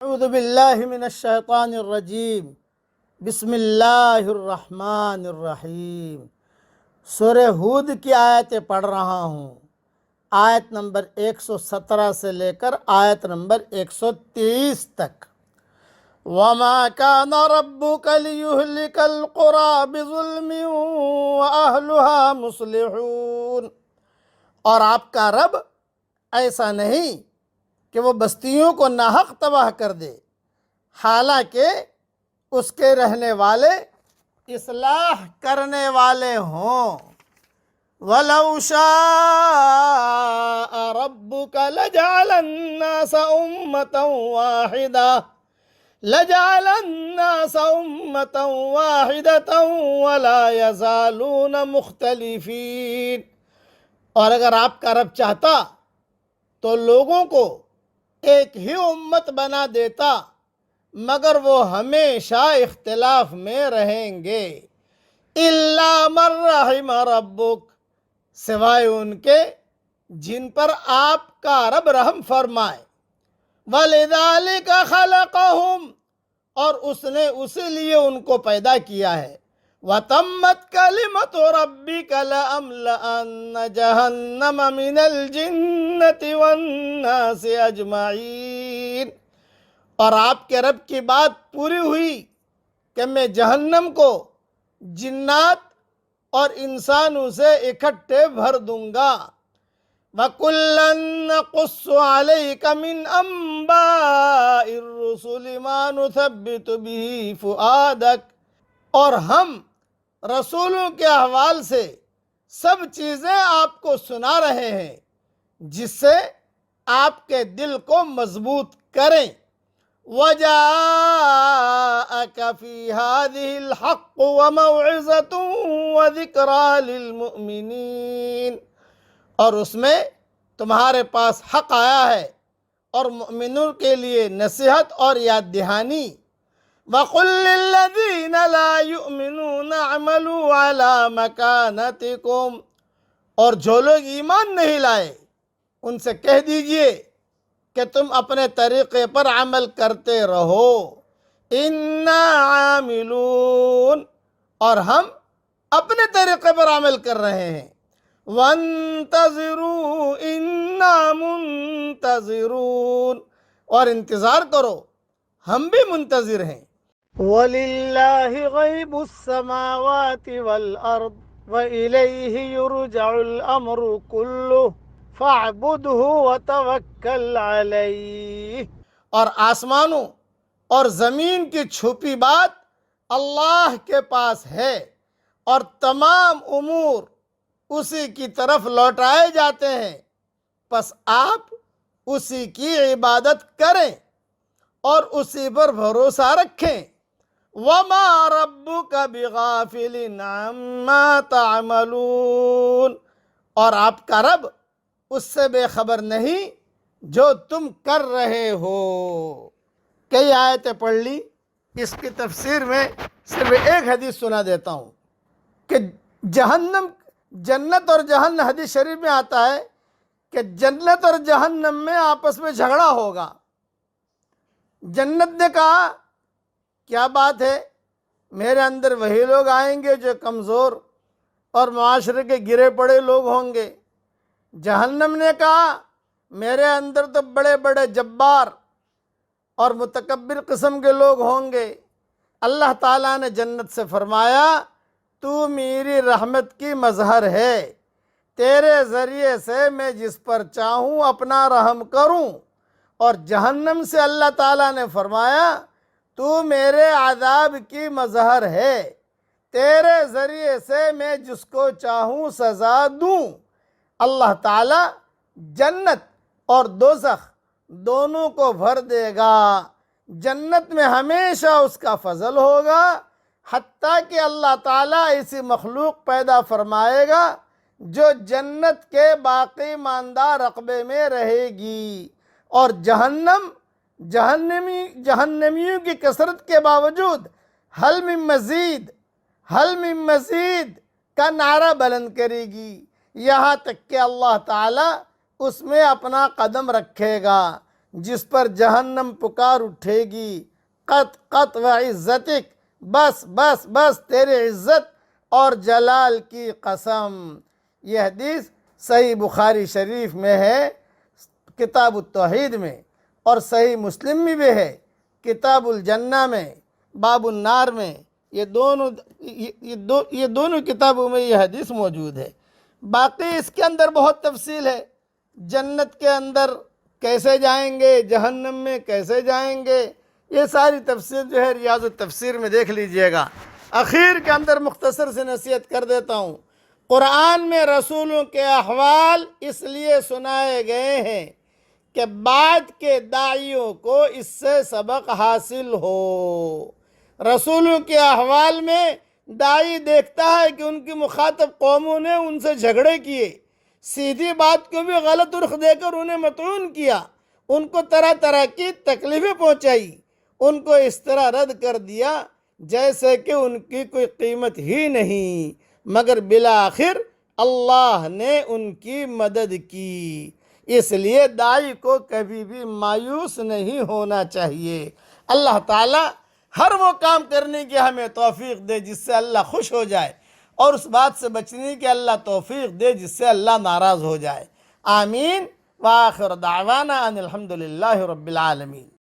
اعوذ باللہ من الشیطان الرجیم بسم اللہ الرحمن الرحیم۔ سورہ ہود کی آیتیں پڑھ رہا ہوں، آیت نمبر 117 سے لے کر آیت نمبر 123 تک۔ وَمَا كَانَ رَبُّكَ لِيُهْلِكَ الْقُرَىٰ بِظُلْمٍ وَأَهْلُهَا مُصْلِحُونَ، اور آپ کا رب ایسا نہیں کہ وہ بستیوں کو ناحق تباہ کر دے، حالانکہ اس کے رہنے والے اصلاح کرنے والے ہوں۔ وَلَوْ شَاءَ رَبُّكَ لَجَعَلَ النَّاسَ أُمَّةً وَاحِدَةً وَلَا يَزَالُونَ مُخْتَلِفِينَ، اور اگر آپ کا رب چاہتا تو لوگوں کو ایک ہی امت بنا دیتا، مگر وہ ہمیشہ اختلاف میں رہیں گے۔ اِلَّا مَن رَحِمَ رَبُّكَ، سوائے ان کے جن پر آپ کا رب رحم فرمائے۔ وَلِذَلِكَ خَلَقَهُمْ، اور اس نے اسی لیے ان کو پیدا کیا ہے۔ وَتَمَّتْ كَلِمَةُ رَبِّكَ لَأَمْلَأَنَّ جَهَنَّمَ مِنَ الْجِنَّةِ وَالنَّاسِ أَجْمَعِينَ، اور آپ کے رب کی بات پوری ہوئی کہ میں جہنم کو جنات اور انسانوں سے اکٹھے بھر دوں گا۔ وَكُلًّا نَّقُصُّ عَلَيْكَ مِنْ أَنبَاءِ الرُّسُلِ مَا نُثَبِّتُ بِهِ فُؤَادَكَ، اور ہم رسولوں کے احوال سے سب چیزیں آپ کو سنا رہے ہیں جس سے آپ کے دل کو مضبوط کریں۔ وَجَاءَكَ فِي هَٰذِهِ الْحَقُّ وَمَوْعِظَةٌ وَذِكْرَىٰ لِلْمُؤْمِنِينَ، اور اس میں تمہارے پاس حق آیا ہے اور مؤمنوں کے لیے نصیحت اور یاد دہانی۔ وَقُل لِّلَّذِينَ لَا يُؤْمِنُونَ اعْمَلُوا عَلَىٰ مَكَانَتِكُمْ، اور جو لوگ ایمان نہیں لائے ان سے کہہ دیجئے کہ تم اپنے طریقے پر عمل کرتے رہو۔ اِنَّا عَامِلُونَ، اور ہم اپنے طریقے پر عمل کر رہے ہیں۔ وَانتَظِرُوا اِنَّا مُنتَظِرُونَ، اور انتظار کرو، ہم بھی منتظر ہیں۔ وَلِلَّهِ غَيْبُ السَّمَاوَاتِ وَالْأَرْضِ وَإِلَيْهِ يُرْجَعُ الْأَمْرُ كُلُّهُ فَاعْبُدْهُ وَتَوَكَّلْ عَلَيْهِ، اور آسمانوں اور زمین کی چھپی بات اللہ کے پاس ہے، اور تمام امور اسی کی طرف لوٹائے جاتے ہیں، پس آپ اسی کی عبادت کریں اور اسی پر بھروسہ رکھیں۔ وَمَا رَبُّكَ بِغَافِلٍ عَمَّا تَعْمَلُونَ، اور آپ کا رب اس سے بے خبر نہیں جو تم کر رہے ہو۔ کئی آیتیں پڑھ لی، اس کی تفسیر میں صرف ایک حدیث سنا دیتا ہوں کہ جنت اور جہنم، حدیث شریف میں آتا ہے کہ جنت اور جہنم میں آپس میں جھگڑا ہوگا۔ جنت نے کہا کیا بات ہے، میرے اندر وہی لوگ آئیں گے جو کمزور اور معاشرے کے گرے پڑے لوگ ہوں گے۔ جہنم نے کہا میرے اندر تو بڑے بڑے جبار اور متکبر قسم کے لوگ ہوں گے۔ اللہ تعالیٰ نے جنت سے فرمایا تو میری رحمت کی مظہر ہے، تیرے ذریعے سے میں جس پر چاہوں اپنا رحم کروں۔ اور جہنم سے اللہ تعالیٰ نے فرمایا تو میرے عذاب کی مظہر ہے، تیرے ذریعے سے میں جس کو چاہوں سزا دوں۔ اللہ تعالیٰ جنت اور دوزخ دونوں کو بھر دے گا۔ جنت میں ہمیشہ اس کا فضل ہوگا، حتیٰ کہ اللہ تعالیٰ ایسی مخلوق پیدا فرمائے گا جو جنت کے باقی ماندہ رقبے میں رہے گی، اور جہنمیوں کی کثرت کے باوجود حل من مزید کا نعرہ بلند کرے گی، یہاں تک کہ اللہ تعالیٰ اس میں اپنا قدم رکھے گا۔ جس پر جہنم پکار اٹھے گی، قط قط و عزتک، بس بس بس تیرے عزت اور جلال کی قسم۔ یہ حدیث صحیح بخاری شریف میں ہے کتاب التوحید میں، اور صحیح مسلم میں بھی ہے کتاب الجنہ میں باب النار میں۔ یہ دونوں کتابوں میں یہ حدیث موجود ہے۔ باقی اس کے اندر بہت تفصیل ہے، جنت کے اندر کیسے جائیں گے، جہنم میں کیسے جائیں گے، یہ ساری تفصیل جو ہے ریاض التفسیر میں دیکھ لیجئے گا۔ اخیر کے اندر مختصر سے نصیحت کر دیتا ہوں، قرآن میں رسولوں کے احوال اس لیے سنائے گئے ہیں کہ بعد کے داعیوں کو اس سے سبق حاصل ہو۔ رسولوں کے احوال میں داعی دیکھتا ہے کہ ان کی مخاطب قوموں نے ان سے جھگڑے کیے، سیدھی بات کو بھی غلط رخ دے کر انہیں مطعون کیا، ان کو طرح طرح کی تکلیفیں پہنچائی، ان کو اس طرح رد کر دیا جیسے کہ ان کی کوئی قیمت ہی نہیں، مگر بالآخر اللہ نے ان کی مدد کی۔ اس لیے داعی کو کبھی بھی مایوس نہیں ہونا چاہیے۔ اللہ تعالیٰ ہر وہ کام کرنے کی ہمیں توفیق دے جس سے اللہ خوش ہو جائے، اور اس بات سے بچنے کی اللہ توفیق دے جس سے اللہ ناراض ہو جائے۔ آمین۔ وآخر دعوانا ان الحمدللہ رب العالمین۔